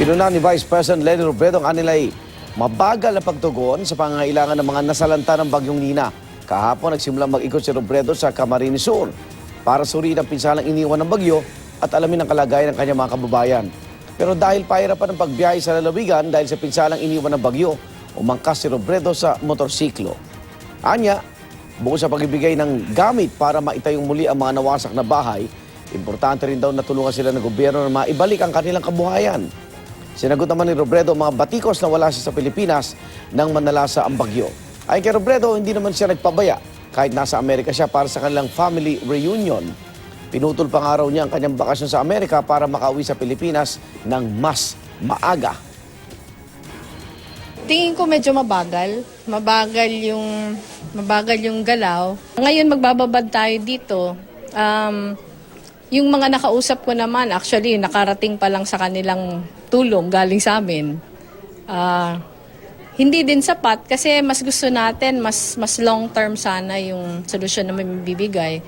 Inuna ni Vice President Leni Robredo ang kanila'y mabagal na pagtugon sa pangangailangan ng mga nasalanta ng bagyong Nina. Kahapon nagsimulang mag-ikot si Robredo sa Camarines Sur para suriin ang pinsalang iniwan ng bagyo at alamin ang kalagayan ng kanyang mga kababayan. Pero dahil pahirapan ang pagbiyahe sa lalawigan dahil sa pinsalang iniwan ng bagyo, umangkas si Robredo sa motorsiklo. Anya, bukod sa pagbibigay ng gamit para maitayong muli ang mga nawasak na bahay, importante rin daw na tulungan sila ng gobyerno na maibalik ang kanilang kabuhayan. Sinagot naman ni Robredo ang mga batikos na wala siya sa Pilipinas nang manalasa ang bagyo. Ayon kay Robredo, hindi naman siya nagpabaya kahit nasa Amerika siya para sa kanilang family reunion. Pinutol pang araw niya ang kanyang bakasyon sa Amerika para makauwi sa Pilipinas ng mas maaga. Tingin ko medyo mabagal. Mabagal yung galaw. Ngayon magbababad tayo dito. Yung mga nakausap ko naman, actually, nakarating pa lang sa kanilang tulong galing sa amin. Hindi din sapat kasi mas gusto natin, mas long term sana yung solusyon na may bibigay.